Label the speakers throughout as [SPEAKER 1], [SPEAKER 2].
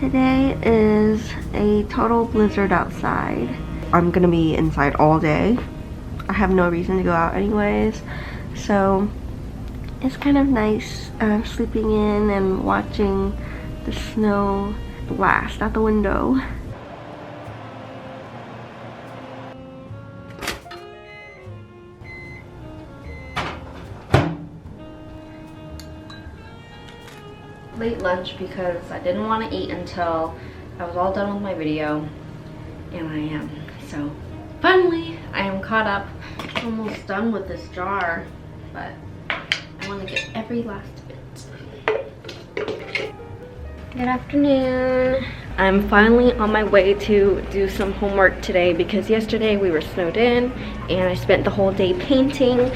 [SPEAKER 1] Today is a total blizzard outside. I'm gonna be inside all day. I have no reason to go out anyways, so it's kind of nice sleeping in and watching the snow blast out the window. Late lunch because I didn't want to eat until I was all done with my video, and I am. So finally I am caught up. Almost done with this jar, but I want to get every last bit. Good afternoon. I'm finally on my way to do some homework today because yesterday we were snowed in and I spent the whole day painting.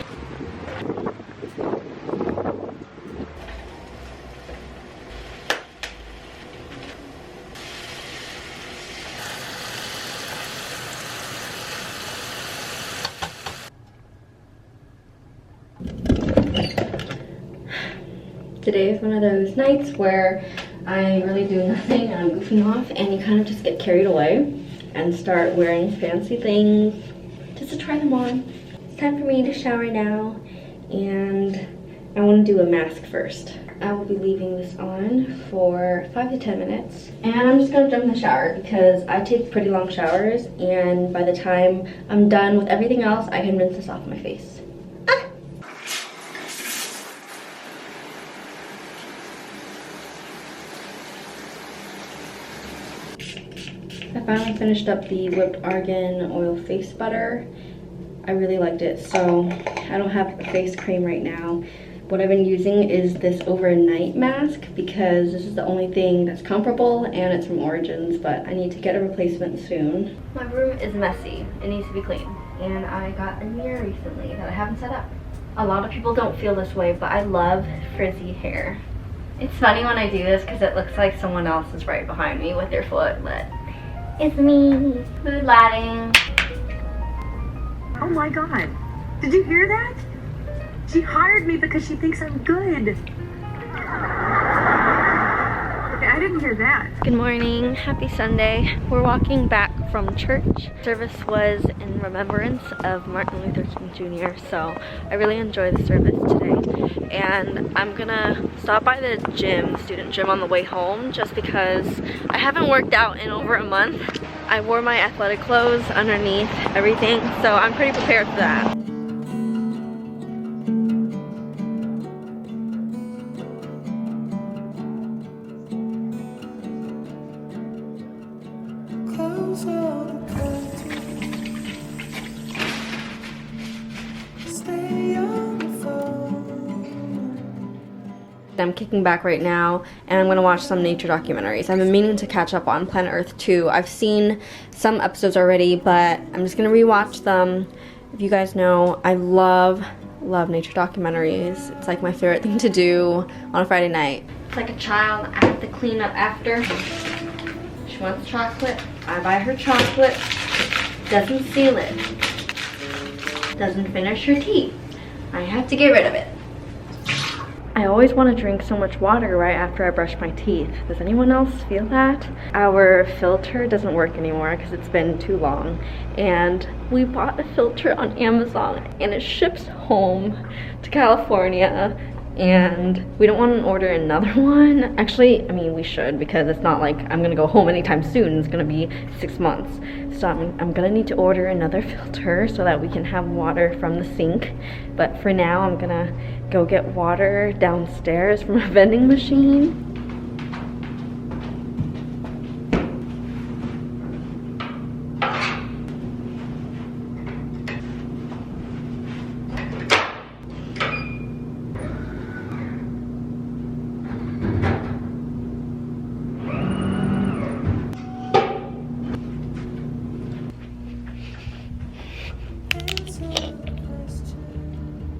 [SPEAKER 1] Today is one of those nights where I really do nothing and I'm goofing off, and you kind of just get carried away and start wearing fancy things just to try them on. It's time for me to shower now, and I want to do a mask first. I will be leaving this on for 5 to 10 minutes, and I'm just going to jump in the shower because I take pretty long showers, and by the time I'm done with everything else, I can rinse this off my face. I finally finished up the whipped argan oil face butter. I really liked it, so I don't have a face cream right now. What I've been using is this overnight mask because this is the only thing that's comparable and it's from Origins, but I need to get a replacement soon. My room is messy. It needs to be clean. And I got a mirror recently that I haven't set up. A lot of people don't feel this way, but I love frizzy hair. It's funny when I do this because it looks like someone else is right behind me with their foot, but it's me. Mood lighting.
[SPEAKER 2] Oh my god. Did you hear that? She hired me because she thinks I'm good. Okay, I didn't hear that.
[SPEAKER 1] Good morning. Happy Sunday. We're walking back from church. Service was in remembrance of Martin Luther King Jr. So I really enjoyed the service today. And I'm gonna stop by the gym, student gym, on the way home just because I haven't worked out in over a month. I wore my athletic clothes underneath everything, so I'm pretty prepared for that. I'm kicking back right now and I'm gonna watch some nature documentaries. I've been meaning to catch up on Planet Earth 2. I've seen some episodes already, but I'm just gonna rewatch them. If you guys know, I love nature documentaries. It's like my favorite thing to do on a Friday night. It's like a child I have to clean up after. She wants chocolate, I buy her chocolate, doesn't seal it, doesn't finish her tea. I have to get rid of it. I always want to drink so much water right after I brush my teeth. Does anyone else feel that? Our filter doesn't work anymore because it's been too long. And we bought a filter on Amazon and it ships home to California. And we don't want to order another one. Actually, I mean, we should because it's not like I'm going to go home anytime soon. It's going to be 6 months. So I'm going to need to order another filter so that we can have water from the sink. But for now, I'm going to go get water downstairs from a vending machine.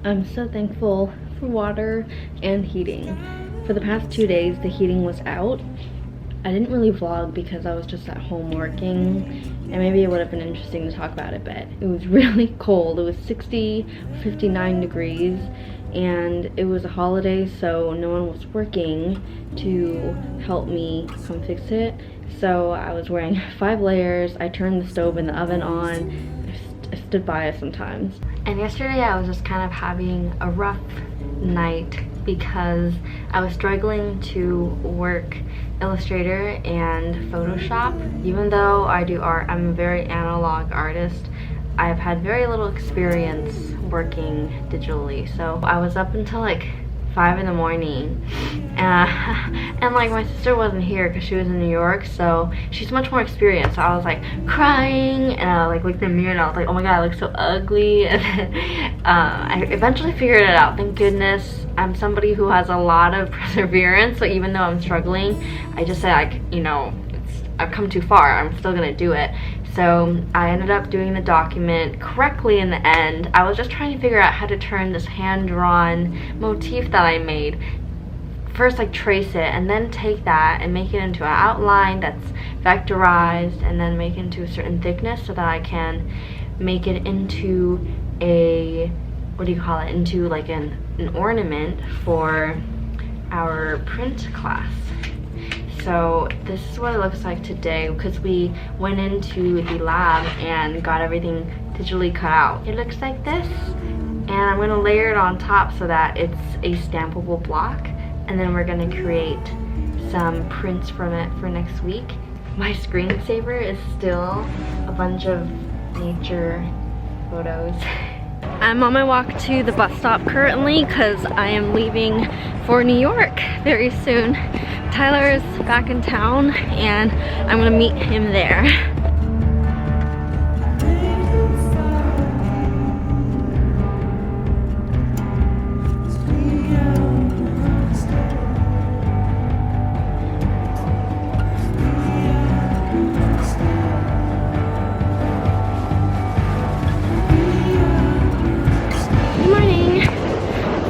[SPEAKER 1] I'm so thankful for water and heating. For the past 2 days, the heating was out. I didn't really vlog because I was just at home working, and maybe it would have been interesting to talk about it, but it was really cold. It was 59 degrees, and it was a holiday, so no one was working to help me come fix it. So I was wearing 5 layers. I turned the stove and the oven on. I stood by it sometimes. And yesterday I was just kind of having a rough night because I was struggling to work Illustrator and Photoshop. Even though I do art, I'm a very analog artist. I've had very little experience working digitally, so I was up until like 5 in the morning, and like my sister wasn't here because she was in New York, so she's much more experienced. So I was like crying, and I like looked in the mirror and I was like, oh my god, I look so ugly. And then I eventually figured it out. Thank goodness. I'm somebody who has a lot of perseverance, so even though I'm struggling, I just said, like, you know, I've come too far, I'm still gonna do it. So I ended up doing the document correctly in the end. I was just trying to figure out how to turn this hand-drawn motif that I made. First, like, trace it, and then take that and make it into an outline that's vectorized, and then make it into a certain thickness so that I can make it into a, what do you call it, into like an ornament for our print class. So this is what it looks like today because we went into the lab and got everything digitally cut out. It looks like this, and I'm going to layer it on top so that it's a stampable block, and then we're going to create some prints from it for next week. My screensaver is still a bunch of nature photos. I'm on my walk to the bus stop currently because I am leaving for New York very soon. Tyler is back in town and I'm gonna meet him there. Good morning.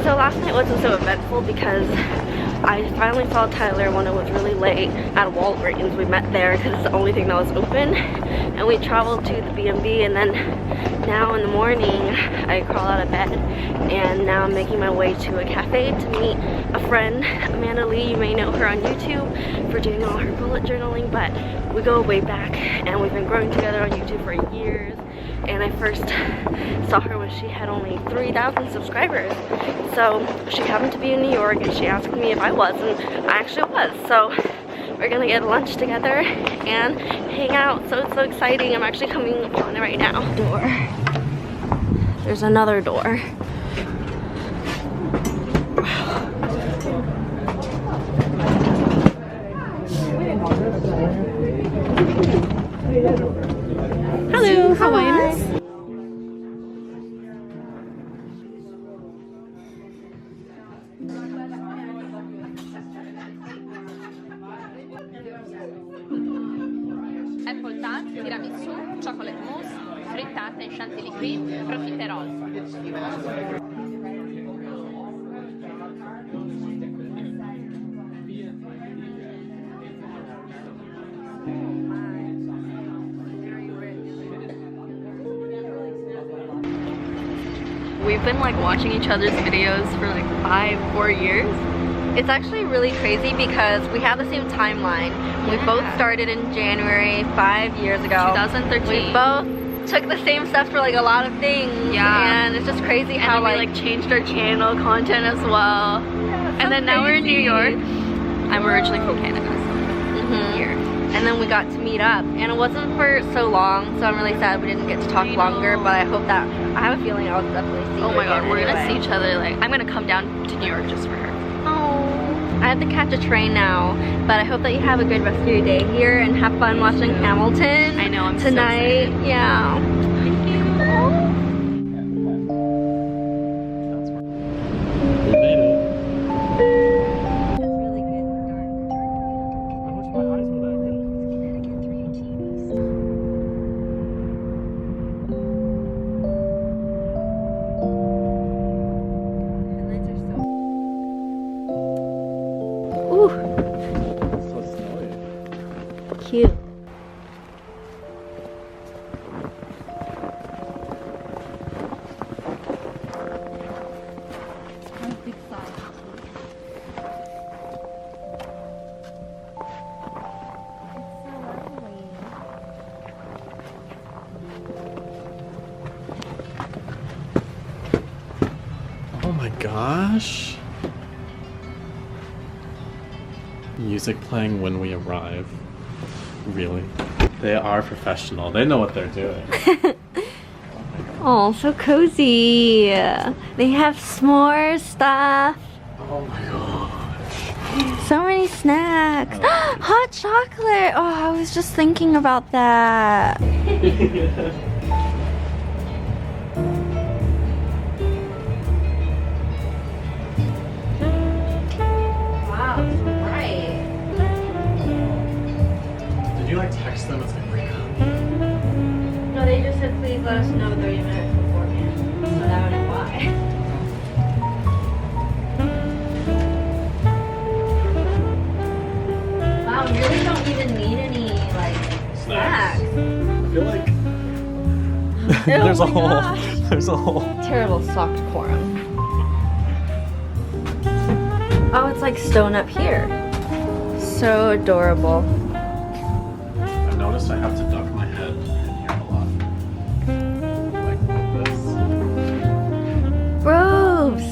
[SPEAKER 1] So last night wasn't so eventful because I finally saw Tyler when it was really late at Walgreens. We met there because it's the only thing that was open, and we traveled to the B&B, and then now in the morning I crawl out of bed and now I'm making my way to a cafe to meet a friend, Amanda Lee. You may know her on YouTube for doing all her bullet journaling, but we go way back and we've been growing together on YouTube for years. And I first saw her when she had only 3,000 subscribers. So she happened to be in New York and she asked me if I was, and I actually was. So we're gonna get lunch together and hang out. So it's so exciting. I'm actually coming on it right now. Door. There's another door. Hello, how are you?
[SPEAKER 3] Apple tart, tiramisù, chocolate mousse, frittata in chantilly cream, profiterol.
[SPEAKER 1] We've been like watching each other's videos for like 4 years. It's actually really crazy because we have the same timeline. We both started in January 5 years ago. 2013. We both took the same steps for like a lot of things. Yeah. And it's just crazy how we like changed our channel content as well. Yeah, and then now we're in New York. I'm originally from Canada, so here. And then we got to meet up, and it wasn't for so long, so I'm really sad we didn't get to talk longer, but I hope that, I have a feeling I'll definitely see you. Oh my god, we're gonna see each other, like, I'm gonna come down to New York just for her. Oh, I have to catch a train now, but I hope that you have a good rest of your day here and have fun watching Hamilton. I know, I'm tonight. So excited. Yeah. Thank you. Cute.
[SPEAKER 4] gosh. Music playing when we arrive. Really? They are professional. They know what they're doing.
[SPEAKER 1] Oh, so cozy. They have s'more stuff.
[SPEAKER 4] Oh my gosh.
[SPEAKER 1] So many snacks. Hot chocolate. Oh, I was just thinking about that. Wow, it's so bright.
[SPEAKER 4] Did you like text them and say, wake up?
[SPEAKER 1] No, they just said please let us know 30 minutes beforehand. So that would imply. Wow, we really don't even need any like snacks.
[SPEAKER 4] I feel like
[SPEAKER 1] Oh
[SPEAKER 4] there's a
[SPEAKER 1] my
[SPEAKER 4] hole.
[SPEAKER 1] gosh.
[SPEAKER 4] There's a hole.
[SPEAKER 1] Terrible socked quorum. Oh, it's like stone up here. So adorable.
[SPEAKER 4] I've noticed I have to duck my head in here a lot. Like this.
[SPEAKER 1] Robes.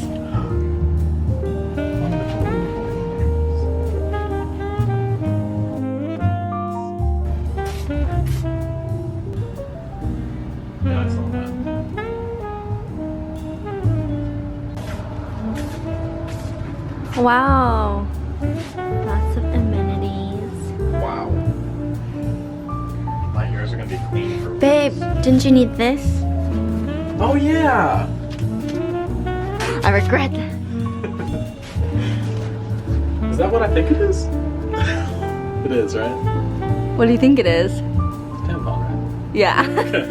[SPEAKER 4] Yeah, I saw that.
[SPEAKER 1] Wow. Lots of amenities.
[SPEAKER 4] Wow. My ears are gonna be clean for
[SPEAKER 1] Babe, didn't you need this?
[SPEAKER 4] Oh yeah!
[SPEAKER 1] I regret that.
[SPEAKER 4] Is that what I think it is? It is, right?
[SPEAKER 1] What do you think it is?
[SPEAKER 4] Tampon, right?
[SPEAKER 1] Yeah.
[SPEAKER 4] Okay.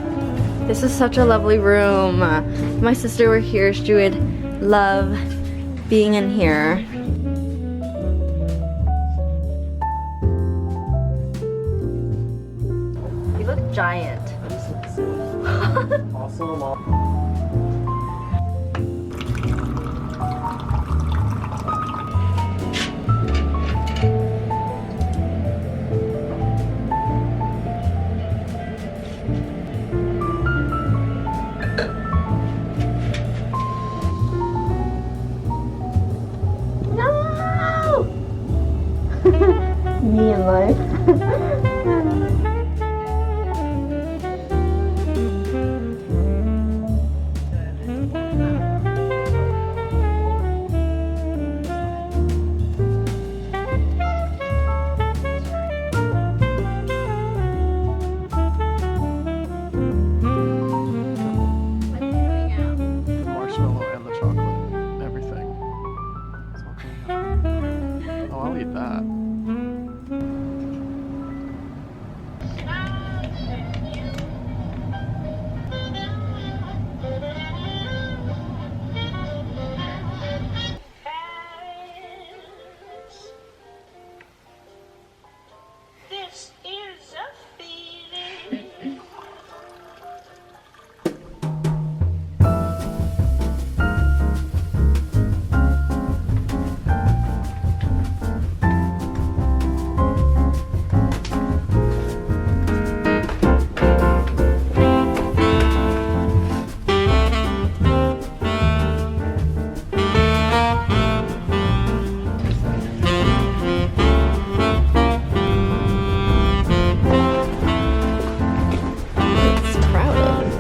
[SPEAKER 1] This is such a lovely room. If my sister were here, she would love being in here. You look giant.
[SPEAKER 4] Also, Mom.
[SPEAKER 1] No! Me in life.
[SPEAKER 4] Marshmallow and the chocolate. Everything. Oh, I'll eat that.
[SPEAKER 5] This is a feeling.
[SPEAKER 1] It's crowded.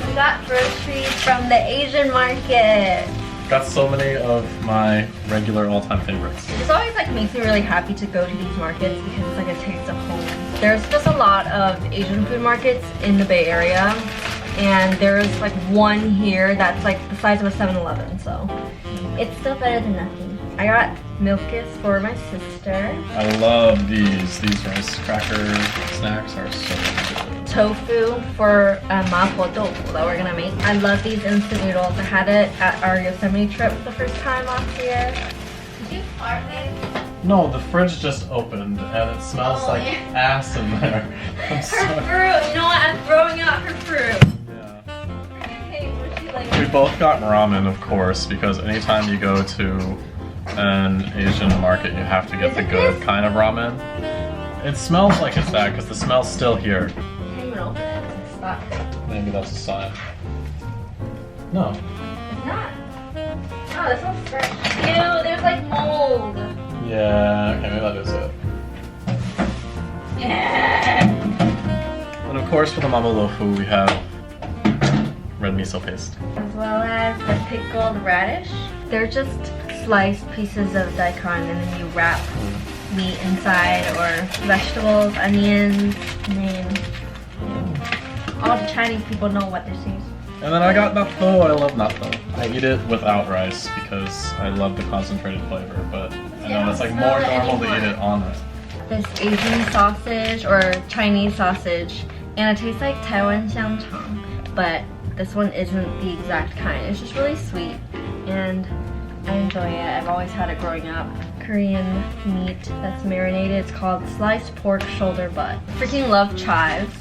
[SPEAKER 1] We got groceries from the Asian market.
[SPEAKER 4] Got so many of my regular all-time favorites.
[SPEAKER 1] It's always like makes me really happy to go to these markets because it's like a taste of home. There's just a lot of Asian food markets in the Bay Area, and there's like one here that's like the size of a 7-Eleven, so it's still better than nothing. I got milkis for my sister.
[SPEAKER 4] I love these. These rice cracker snacks are so good.
[SPEAKER 1] Tofu for mapo tofu that we're gonna make. I love these instant noodles. I had it at our Yosemite trip the first time last year. Did you fart, babe?
[SPEAKER 4] No, the fridge just opened and it smells like ass in there. I'm
[SPEAKER 1] Her
[SPEAKER 4] sorry.
[SPEAKER 1] fruit. You know what? I'm throwing out her fruit.
[SPEAKER 4] Yeah.
[SPEAKER 1] Hey, what's she like?
[SPEAKER 4] We both got ramen, of course, because anytime you go to an Asian market, you have to get the good kind of ramen. It smells like it's bad because the smell's still here.
[SPEAKER 1] Can't even open it. It's stuck.
[SPEAKER 4] Maybe that's a sign. No.
[SPEAKER 1] It's not. Oh, this one's fresh. Ew, there's like mold.
[SPEAKER 4] Yeah, okay, maybe that is it. And of course for the mama tofu we have red miso paste.
[SPEAKER 1] As well as the pickled radish. They're just sliced pieces of daikon and then you wrap meat inside or vegetables, onions, and then all the Chinese people know what this is.
[SPEAKER 4] And then I got natto. I love natto. I eat it without rice because I love the concentrated flavor, but I know it's like more normal to eat it on rice.
[SPEAKER 1] This Asian sausage or Chinese sausage, and it tastes like Taiwan xiangchang, but this one isn't the exact kind. It's just really sweet, and I enjoy it. I've always had it growing up. Korean meat that's marinated. It's called sliced pork shoulder butt. Freaking love chives.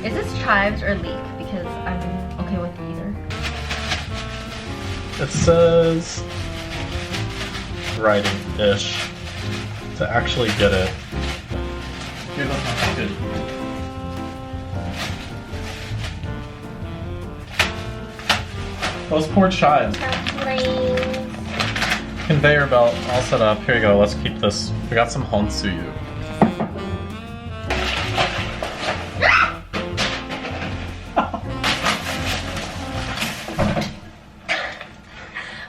[SPEAKER 1] Is this chives or leek? Because I'm okay with either.
[SPEAKER 4] It says writing-ish to actually get it. Dude, that's not good. Those poor chives. Conveyor belt all set up. Here you go. Let's keep this. We got some honsuyu.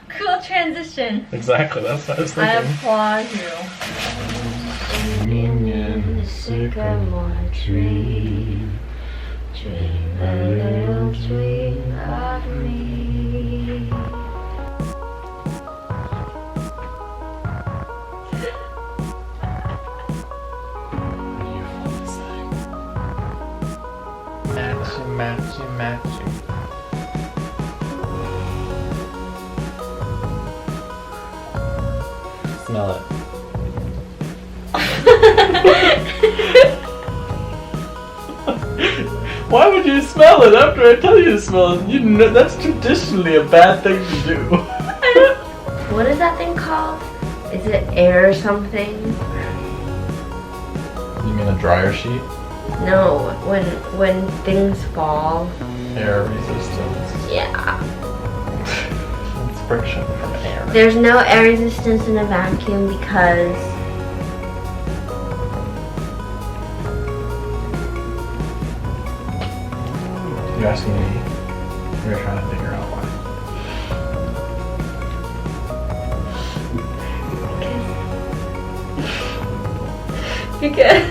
[SPEAKER 1] Cool transition.
[SPEAKER 4] Exactly. That's what I was
[SPEAKER 1] I
[SPEAKER 4] thinking.
[SPEAKER 1] applaud you.
[SPEAKER 4] Swinging in the sycamore tree, dream a little dream of me. Matchy, matchy, matchy. Smell it. Why would you smell it after I tell you to smell it? You know, that's traditionally a bad thing to do.
[SPEAKER 1] What is that thing called? Is it air or something?
[SPEAKER 4] You mean a dryer sheet?
[SPEAKER 1] No, when things fall.
[SPEAKER 4] Air resistance.
[SPEAKER 1] Yeah.
[SPEAKER 4] It's friction from air.
[SPEAKER 1] There's no air resistance in a vacuum because
[SPEAKER 4] You're asking me. You're trying to figure out why.
[SPEAKER 1] because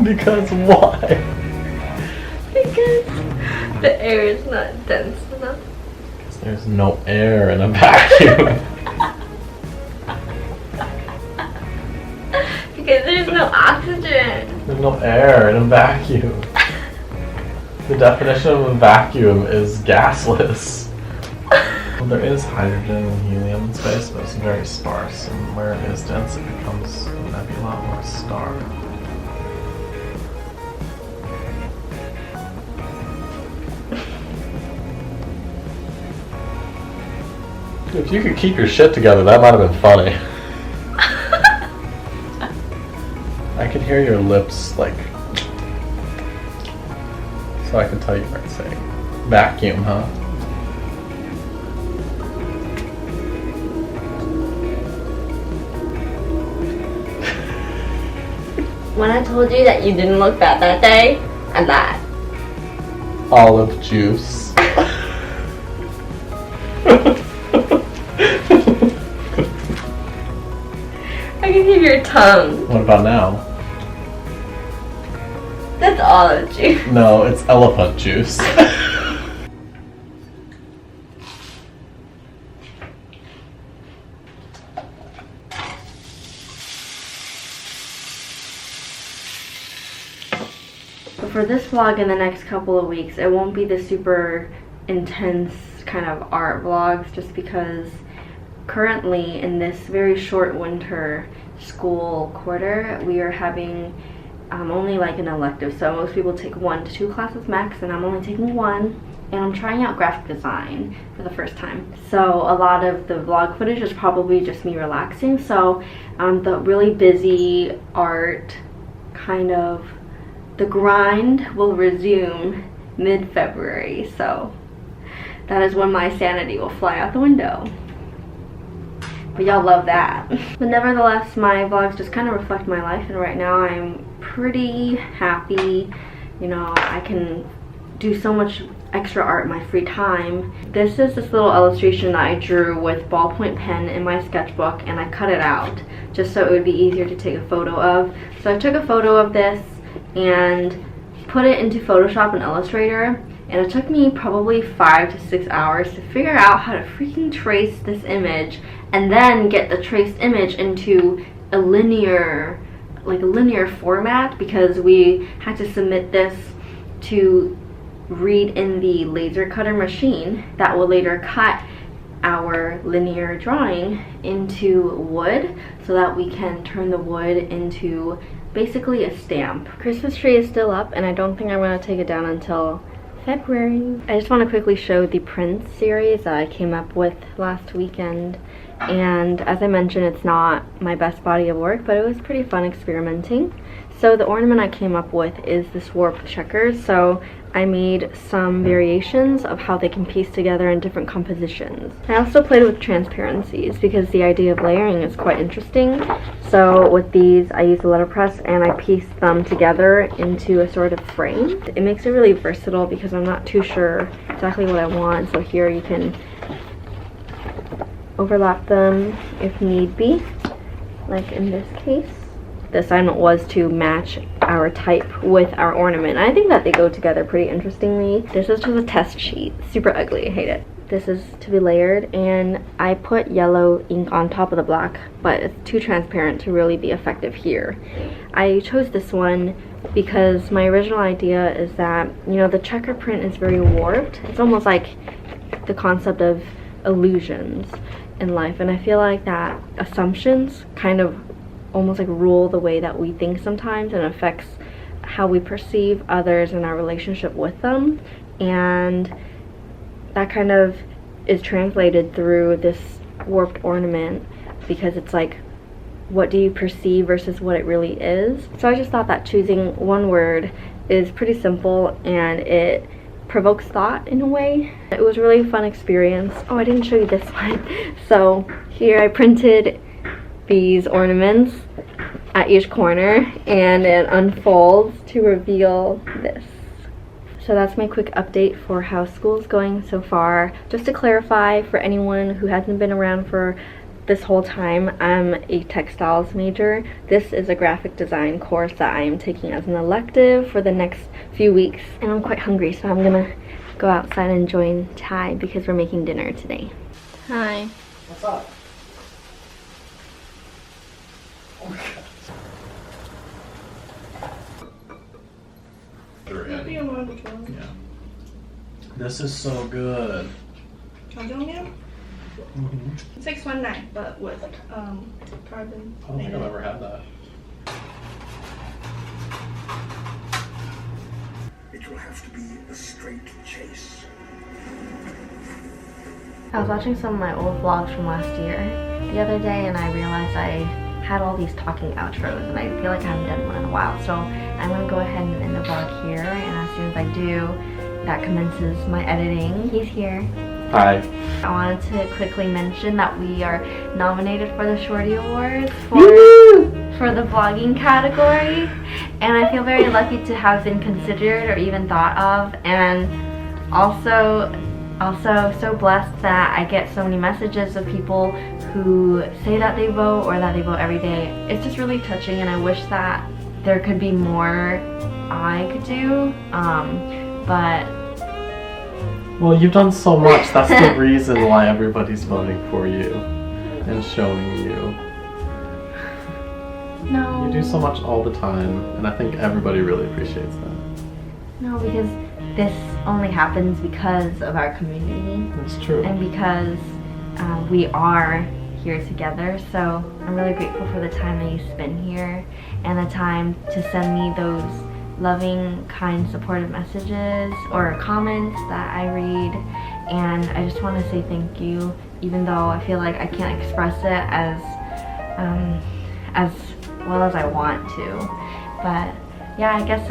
[SPEAKER 4] Because why?
[SPEAKER 1] because the air is not dense enough.
[SPEAKER 4] There's no air in a vacuum.
[SPEAKER 1] Because there's no oxygen.
[SPEAKER 4] There's no air in a vacuum. The definition of a vacuum is gasless. Well, there is hydrogen and helium in space, but it's very sparse, and where it is dense, it becomes a nebula or a star. If you could keep your shit together, that might have been funny. I could hear your lips, like... So I can tell you what to say. Vacuum, huh?
[SPEAKER 1] When I told you that you didn't look bad that day, I lied.
[SPEAKER 4] Olive juice.
[SPEAKER 1] I can hear your tongue.
[SPEAKER 4] What about now?
[SPEAKER 1] That's olive juice.
[SPEAKER 4] No, it's elephant juice.
[SPEAKER 1] But for this vlog in the next couple of weeks, it won't be the super intense kind of art vlogs just because currently in this very short winter school quarter, we are having only like an elective. So most people take 1 to 2 classes max, and I'm only taking 1. and I'm trying out graphic design for the first time. So a lot of the vlog footage is probably just me relaxing. So the really busy art, kind of the grind, will resume mid-February. So that is when my sanity will fly out the window. But y'all love that. But nevertheless, my vlogs just kind of reflect my life, and right now I'm pretty happy. You know, I can do so much extra art in my free time. This is this little illustration that I drew with ballpoint pen in my sketchbook, and I cut it out just so it would be easier to take a photo of. So I took a photo of this and put it into Photoshop and Illustrator, and it took me probably 5 to 6 hours to figure out how to freaking trace this image and then get the traced image into a linear format, because we had to submit this to read in the laser cutter machine that will later cut our linear drawing into wood so that we can turn the wood into basically a stamp. Christmas tree is still up, and I don't think I'm going to take it down until February. I just want to quickly show the Prince series that I came up with last weekend, and as I mentioned, it's not my best body of work, but it was pretty fun experimenting. So the ornament I came up with is this warp checkers. So I made some variations of how they can piece together in different compositions. I also played with transparencies because the idea of layering is quite interesting. So with these, I used a letterpress and I pieced them together into a sort of frame. It makes it really versatile because I'm not too sure exactly what I want. So here you can overlap them if need be, like in this case. The assignment was to match our type with our ornament. I think that they go together pretty interestingly. This is just a test sheet. Super ugly. I hate it. This is to be layered, and I put yellow ink on top of the black, but it's too transparent to really be effective here. I chose this one because my original idea is that, you know, the checker print is very warped. It's almost like the concept of illusions in life, and I feel like that assumptions kind of almost like rule the way that we think sometimes, and affects how we perceive others and our relationship with them, and that kind of is translated through this warped ornament, because it's like, what do you perceive versus what it really is. So I just thought that choosing one word is pretty simple, and it provokes thought in a way. It was really a fun experience. Oh, I didn't show you this one. So here I printed these ornaments at each corner, and it unfolds to reveal this. So that's my quick update for how school's going so far. Just to clarify for anyone who hasn't been around for this whole time, I'm a textiles major. This is a graphic design course that I am taking as an elective for the next few weeks, and I'm quite hungry, so I'm gonna go outside and join Ty because we're making dinner today. Hi.
[SPEAKER 4] What's up? Yeah. This is so good.
[SPEAKER 6] Mm-hmm. It's like 619, but with carbon.
[SPEAKER 4] I don't think I've ever had that.
[SPEAKER 7] It will have to be a straight chase.
[SPEAKER 1] I was watching some of my old vlogs from last year the other day, and I realized I had all these talking outros, and I feel like I haven't done one in a while. So I'm gonna go ahead and end the vlog here, and as soon as I do, that commences my editing. He's here.
[SPEAKER 4] Hi.
[SPEAKER 1] I wanted to quickly mention that we are nominated for the Shorty Awards for the vlogging category, and I feel very lucky to have been considered or even thought of, and also so blessed that I get so many messages of people who say that they vote or that they vote every day. It's just really touching, and I wish that there could be more I could do, but
[SPEAKER 4] well, you've done so much. That's the reason why everybody's voting for you and showing you.
[SPEAKER 1] no.
[SPEAKER 4] You do so much all the time, and I think everybody really appreciates that.
[SPEAKER 1] No, because this only happens because of our community.
[SPEAKER 4] It's true.
[SPEAKER 1] And because we are here together. So I'm really grateful for the time that you spend here and the time to send me those loving, kind, supportive messages or comments that I read, and I just want to say thank you, even though I feel like I can't express it as well as I want to. But yeah, I guess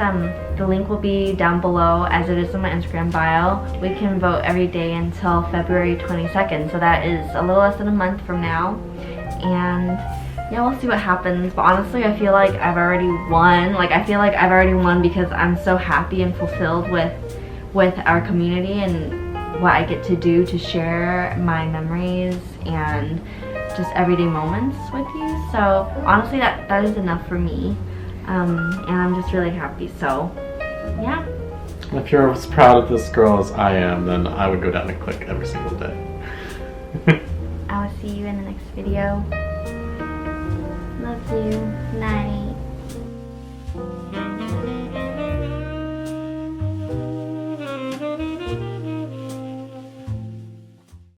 [SPEAKER 1] the link will be down below as it is in my Instagram bio. We can vote every day until February 22nd, so that is a little less than a month from now. And yeah, we'll see what happens. But honestly, I feel like I've already won. Like, I feel like I've already won because I'm so happy and fulfilled with our community and what I get to do to share my memories and just everyday moments with you. So honestly, that is enough for me. And I'm just really happy, so yeah.
[SPEAKER 4] If you're as proud of this girl as I am, then I would go down and click every single day.
[SPEAKER 1] I will see you in the next video. Love you. Night.